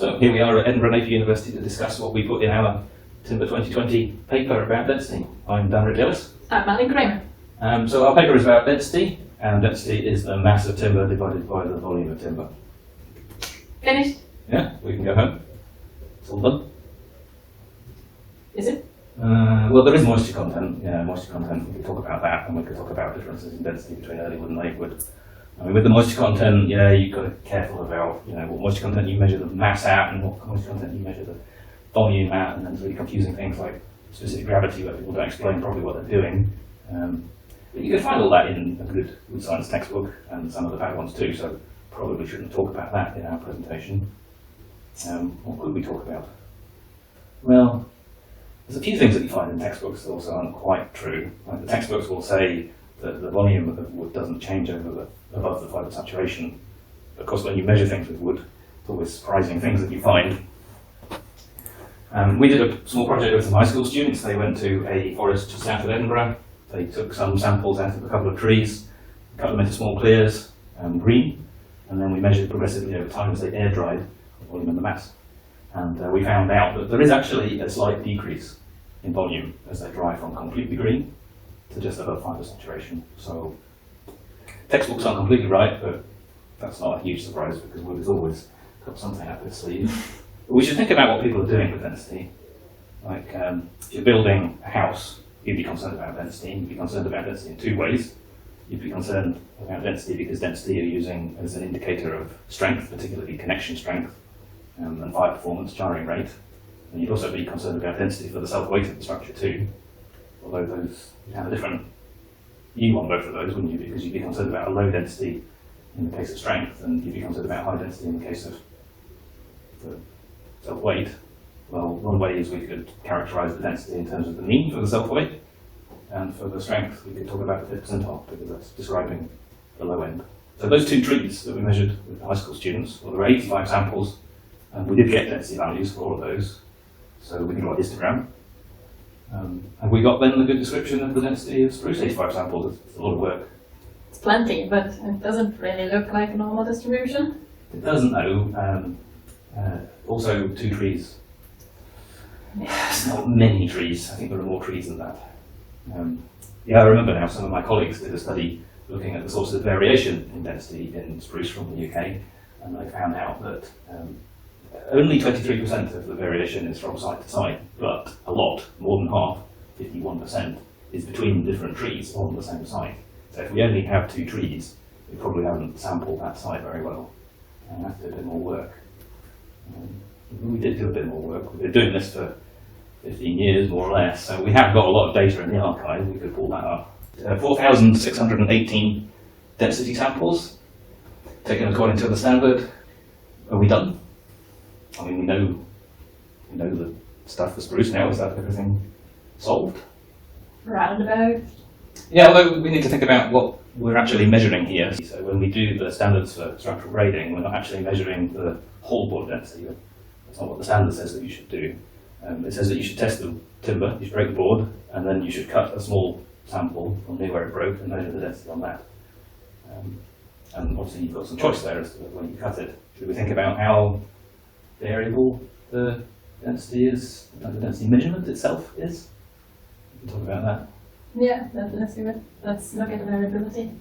So here we are at Edinburgh Napier University to discuss what we put in our Timber 2020 paper about density. I'm Ridley-Ellis. I'm Cramer. So our paper is about density, and density is the mass of timber divided by the volume of timber. Finished? Yeah, we can go home. It's all done. Is it? Well, there is moisture content. Yeah, moisture content. We could talk about that, and we could talk about differences in density between early wood and late wood. I mean, with the moisture content, yeah, you've got to be careful about, what moisture content you measure the mass at, and what moisture content you measure the volume at, and then it's really confusing things like specific gravity, where people don't explain properly what they're doing. But you can find all that in a good wood science textbook, and some of the bad ones too. So probably shouldn't talk about that in our presentation. What could we talk about? Well, there's a few things that you find in textbooks that also aren't quite true. Like the textbooks will say that the volume of wood doesn't change above the fibre saturation. Of course, when you measure things with wood, it's always surprising things that you find. We did a small project with some high school students. They went to a forest just south of Edinburgh. They took some samples out of a couple of trees, cut them into small clears, green, and then we measured progressively over time as they air dried the volume and the mass. And we found out that there is actually a slight decrease in volume as they dry from completely green to just above fibre saturation. So textbooks aren't completely right, but that's not a huge surprise because wood has always got something up its sleeve. But we should think about what people are doing with density. Like if you're building a house, you'd be concerned about density. You'd be concerned about density in two ways. You'd be concerned about density because density you're using as an indicator of strength, particularly connection strength, and fire performance, jarring rate. And you'd also be concerned about density for the self-weight of the structure too. Although those, you'd have a different view on both of those, wouldn't you? Because you'd be concerned about a low density in the case of strength, and you'd be concerned about high density in the case of the self-weight. Well, one way is we could characterize the density in terms of the mean for the self-weight, and for the strength we could talk about the 5th percentile, because that's describing the low end. So those two trees that we measured with high school students, well, there were 85 samples, and we did get density values for all of those, so we can draw a histogram. Have we got then a good description of the density of spruce? 85 samples, it's a lot of work. It's plenty, but it doesn't really look like a normal distribution. It doesn't though. Also, two trees. It's not many trees. I think there are more trees than that. Yeah, I remember now some of my colleagues did a study looking at the sources of variation in density in spruce from the UK, and they found out that only 23% of the variation is from site to site, but a lot, more than half, 51%, is between different trees on the same site. So if we only have two trees, we probably haven't sampled that site very well, and have to do a bit more work. We did do a bit more work. We've been doing this for 15 years, more or less, so we have got a lot of data in the archive. We could pull that up. 4,618 density samples, taken according to the standard. Are we done? I mean, we know the stuff for spruce now. Is that everything solved? Roundabout. Yeah, although we need to think about what we're actually measuring here. So when we do the standards for structural grading, we're not actually measuring the whole board density. That's not what the standard says that you should do. It says that you should test the timber, you should break the board, and then you should cut a small sample from near where it broke and measure the density on that. And obviously you've got some choice there as to when you cut it. Should we think about how variable the density is, the density measurement itself is? We can talk about that. Yeah, let's do it. Let's look at the variability.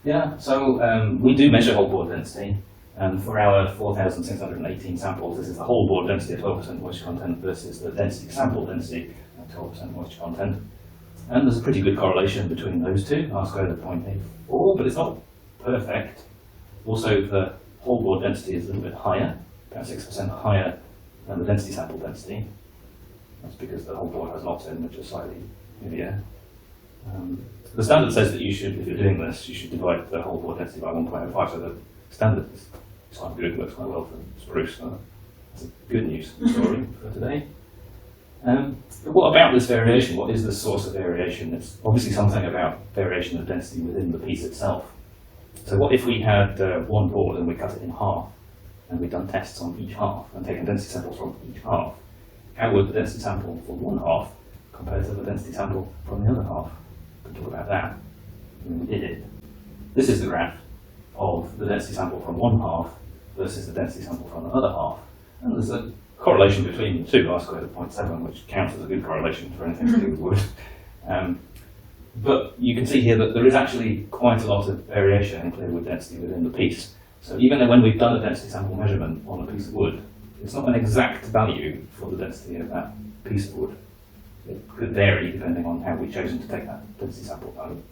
Yeah, so we do measure whole board density, and for our 4,618 samples, this is the whole board density at 12% moisture content versus the density sample density at 12% moisture content. And there's a pretty good correlation between those two, R squared of 0.84, but it's not perfect. Also, the whole board density is a little bit higher, about 6% higher than the density sample density. That's because the whole board has lots in, which is slightly heavier. The standard says that you should, if you're doing this, you should divide the whole board density by 1.05, so the standard is quite good, works quite well for spruce. So that's a good news story for today. But what about this variation? What is the source of variation? It's obviously something about variation of density within the piece itself. So what if we had one board and we cut it in half, and we'd done tests on each half and taken density samples from each half? How would the density sample for one half compare to the density sample from the other half? We can talk about that when we did it. This is the graph of the density sample from one half versus the density sample from the other half. And there's a correlation between the two, r squared of 0.7, which counts as a good correlation for anything to do with wood. But you can see here that there is actually quite a lot of variation in clear wood density within the piece. So even though when we've done a density sample measurement on a piece of wood, it's not an exact value for the density of that piece of wood. It could vary depending on how we've chosen to take that density sample value.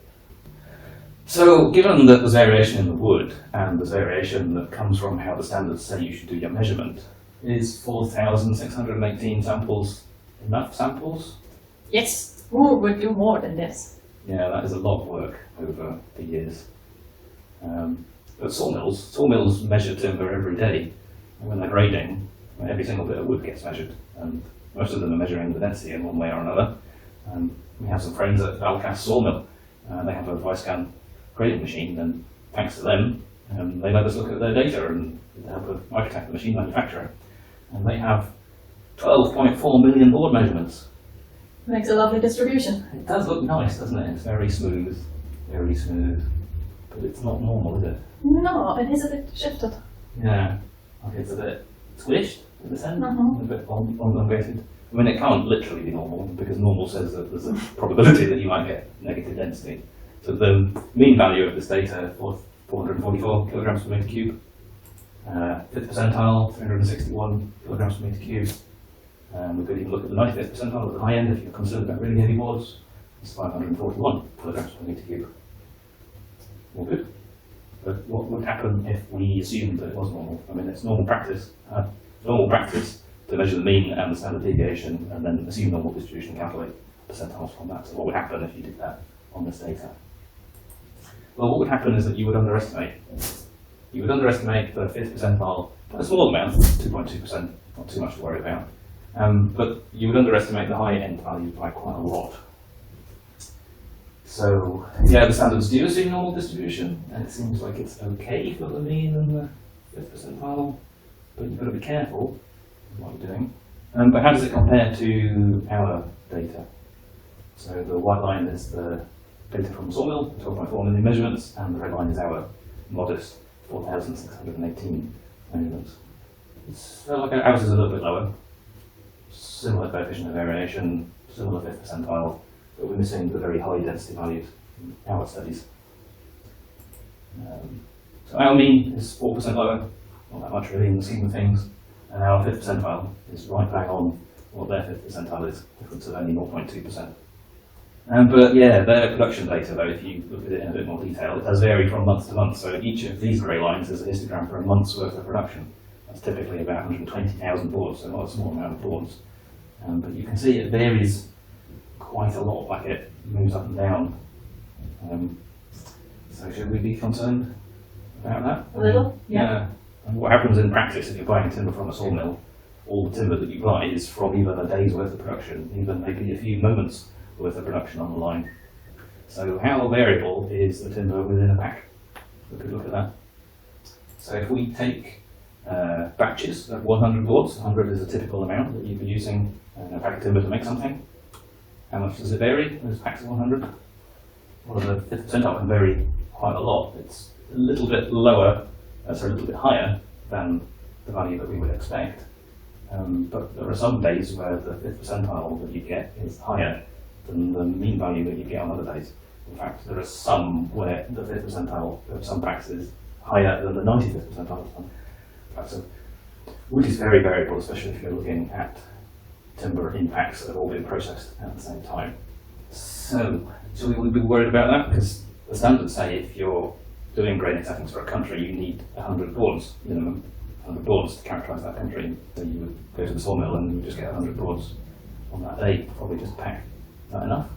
So given that there's variation in the wood, and there's variation that comes from how the standards say you should do your measurement, is 4,618 samples enough samples? Yes, who would do more than this? Yeah, that is a lot of work over the years. But sawmills measure timber every day. And when they're grading, every single bit of wood gets measured. And most of them are measuring the density in one way or another. We have some friends at Valcast Sawmill. They have a Viscan grading machine, and thanks to them, they let us look at their data and with the help of Microtech, the machine manufacturer. And they have 12.4 million board measurements. Makes a lovely distribution. It does look nice, doesn't it? It's very smooth, but it's not normal, is it? No, it is a bit shifted. Yeah, okay, it's a bit squished at this end, Mhm. a bit elongated. I mean, it can't literally be normal, because normal says that there's a probability that you might get negative density. So the mean value of this data was 444 kilograms per meter cube. 5th percentile, 361 kilograms per meter cube. We could even look at the 95th percentile at the high end if you're concerned about really heavy boards. It's 541 kilograms per meter cube. All good. But what would happen if we assumed that it was normal? I mean, it's normal practice. To measure the mean and the standard deviation and then assume normal distribution and calculate percentiles from that. So what would happen if you did that on this data? Well, what would happen is that you would underestimate. You would underestimate the 5th percentile by a small amount, 2.2%, not too much to worry about. But you would underestimate the high end value by quite a lot. So, yeah, the standards do assume normal distribution, and it seems like it's okay for the mean and the 5th percentile, but you've got to be careful with what you're doing. But how does it compare to our data? So the white line is the data from Sawmill, 12.4 million measurements, and the red line is our modest 4,618 measurements. So like ours is a little bit lower, similar coefficient of variation, similar 5th percentile, but we're missing the very high density values in our studies. So our mean is 4% lower, not that much really in the scheme of things, and our 5th percentile is right bang on what their 5th percentile is, difference of only 0.2%. But yeah, their production data though, if you look at it in a bit more detail, it does vary from month to month, so each of these grey lines is a histogram for a month's worth of production. That's typically about 120,000 boards, so not a small amount of boards. But you can see it varies quite a lot, like it moves up and down. So should we be concerned about that? A little, yeah. And what happens in practice if you're buying timber from a sawmill, all the timber that you buy is from even a day's worth of production, even maybe a few moments worth of production on the line. So how variable is the timber within a pack? We could look at that. So if we take batches of 100 boards, 100 is a typical amount that you'd be using in a pack of timber to make something. How much does it vary, those packs of 100? Well, the 5th percentile can vary quite a lot. It's a little bit lower, so a little bit higher than the value that we would expect. But there are some days where the 5th percentile that you get is higher than the mean value that you get on other days. In fact, there are some where the 5th percentile of some packs is higher than the 95th percentile of some packs. So wood is very variable, especially if you're looking at timber in packs that have all been processed at the same time. So we would be worried about that, because the standards say if you're doing grading settings for a country, you need 100 boards, minimum 100 boards to characterise that country. So you would go to the sawmill and you would just get 100 boards on that day, probably just a pack. Is that enough?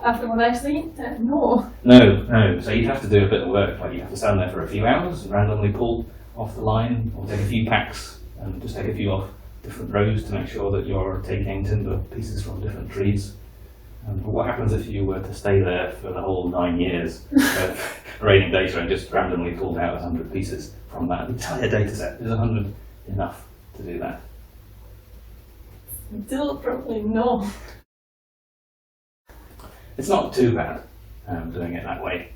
After what I've seen, no. No. So you'd have to do a bit of work, like you have to stand there for a few hours and randomly pull off the line, or take a few packs and just take a few off different rows to make sure that you're taking timber pieces from different trees. But what happens if you were to stay there for the whole 9 years of grading data and just randomly pulled out 100 pieces from that entire data set? Is 100 enough to do that? Still probably no. It's not too bad doing it that way.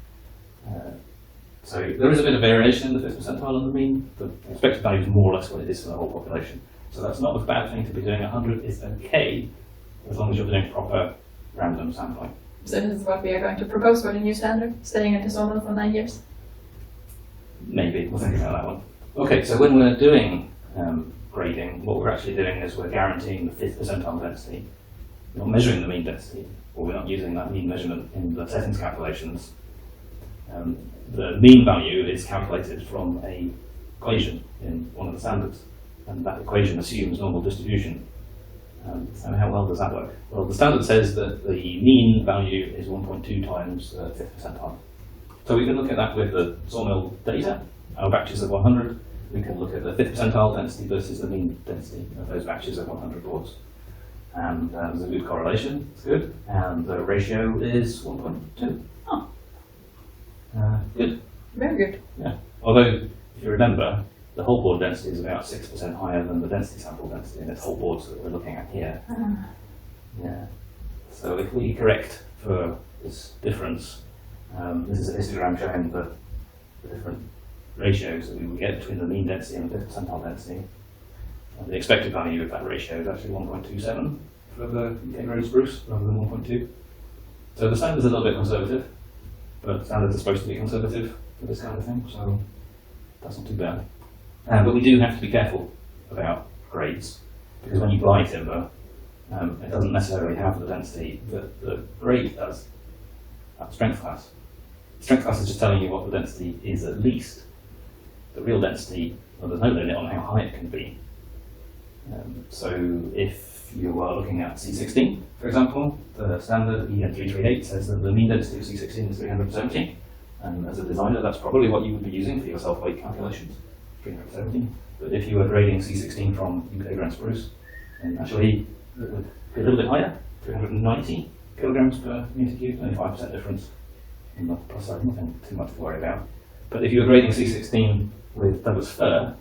So there is a bit of variation in the 5th percentile and the mean. The expected value is more or less what it is for the whole population. So that's not a bad thing to be doing. 100 is okay, as long as you're doing proper random sampling. So this is what we are going to propose for the new standard, staying at the sawmill for 9 years. Maybe, we'll think about that one. Okay, so when we're doing grading, what we're actually doing is we're guaranteeing the 5th percentile density. We're not measuring the mean density, or we're not using that mean measurement in the settings calculations. The mean value is calculated from an equation in one of the standards, and that equation assumes normal distribution. So how well does that work? Well, the standard says that the mean value is 1.2 times the 5th percentile. So we can look at that with the sawmill data, our batches of 100. We can look at the 5th percentile density versus the mean density of those batches of 100 boards. And there's a good correlation, it's good. And the ratio is 1.2. Oh. Good. Very good. Yeah. Although, if you remember, the whole board density is about 6% higher than the density sample density in its whole boards that we're looking at here. Yeah. So if we correct for this difference, this is a histogram showing the different ratios that we would get between the mean density and the 5th percentile density. The expected value of that ratio is actually 1.27 for the UK road spruce rather than 1.2. So the standard's a little bit conservative, but standards are supposed to be conservative for this kind of thing, so that's not too bad. But we do have to be careful about grades, because when you buy timber, it doesn't necessarily have the density that the grade does at strength class. Strength class is just telling you what the density is at least. The real density, well, there's no limit on how high it can be. So if you are looking at C16, for example, the standard IOM3 says that the mean density of C16 is 370, and as a designer that's probably what you would be using for your self-weight calculations, 370. But if you were grading C16 from UK ground spruce, then actually it would be a little bit higher, 390 kilograms per meter cubed, only 5% difference on the plus side, nothing too much to worry about. But if you were grading C16 with Douglas fir,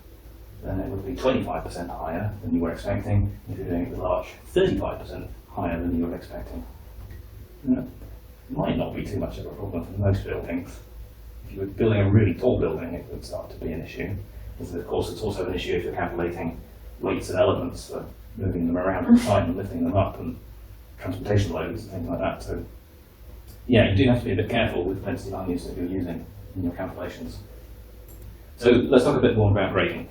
then it would be 25% higher than you were expecting. If you're doing it with larch, 35% higher than you were expecting. It might not be too much of a problem for most buildings. If you were building a really tall building, it would start to be an issue. Because of course it's also an issue if you're calculating weights and elements for moving them around on site and lifting them up, and transportation loads and things like that. So yeah, you do have to be a bit careful with the density values that you're using in your calculations. So let's talk a bit more about grading.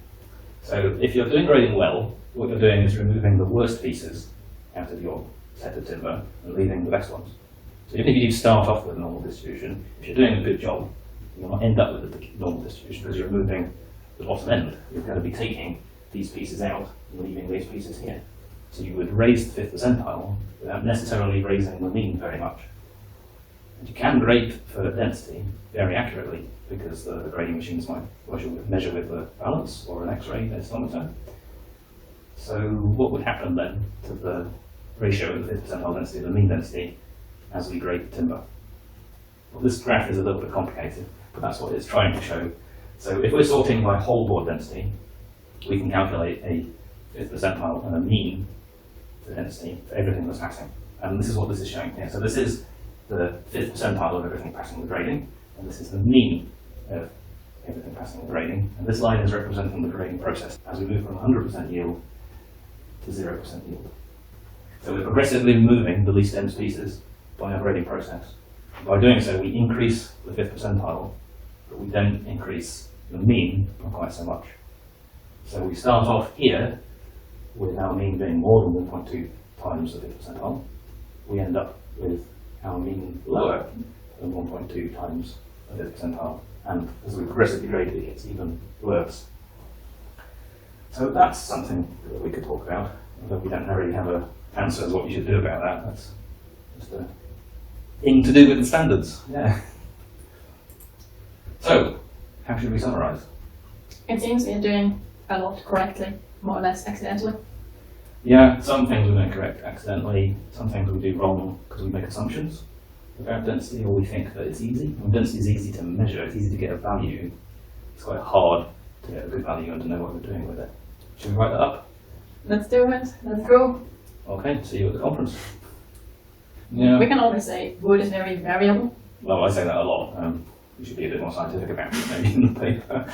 So if you're doing grading well, what you're doing is removing the worst pieces out of your set of timber and leaving the best ones. So even if you do start off with a normal distribution, if you're doing a good job, you'll not end up with the normal distribution because you're removing the bottom end. You're going to be taking these pieces out and leaving these pieces here. So you would raise the 5th percentile without necessarily raising the mean very much. And you can grade for density very accurately because the grading machines might measure with the balance or an X-ray densimeter. So what would happen then to the ratio of the 5th percentile density to the mean density as we grade the timber? Well, this graph is a little bit complicated, but that's what it's trying to show. So if we're sorting by whole board density, we can calculate a 5th percentile and a mean for density for everything that's passing. And this is what this is showing here. So this is the 5th percentile of everything passing the grading, and this is the mean of everything passing the grading. And this line is representing the grading process as we move from 100% yield to 0% yield. So we're progressively removing the least dense pieces by our grading process. By doing so, we increase the 5th percentile, but we don't increase the mean by quite so much. So we start off here with our mean being more than 1.2 times the 5th percentile. We end up with our mean lower than 1.2 times the 5th percentile. And as we progressively grade it, it gets even worse. So that's something that we could talk about, although we don't really have an answer as what you should do about that. That's just a thing to do with the standards. Yeah. So, how should we summarise? It seems we're doing a lot correctly, more or less accidentally. Yeah, some things we don't correct accidentally, some things we do wrong because we make assumptions about density, or we think that it's easy. When density is easy to measure, it's easy to get a value. It's quite hard to get a good value and to know what we're doing with it. Should we write that up? Let's do it. Let's go. Okay, see you at the conference. Yeah. We can always say wood is very variable. Well, I say that a lot. we should be a bit more scientific about it maybe in the paper.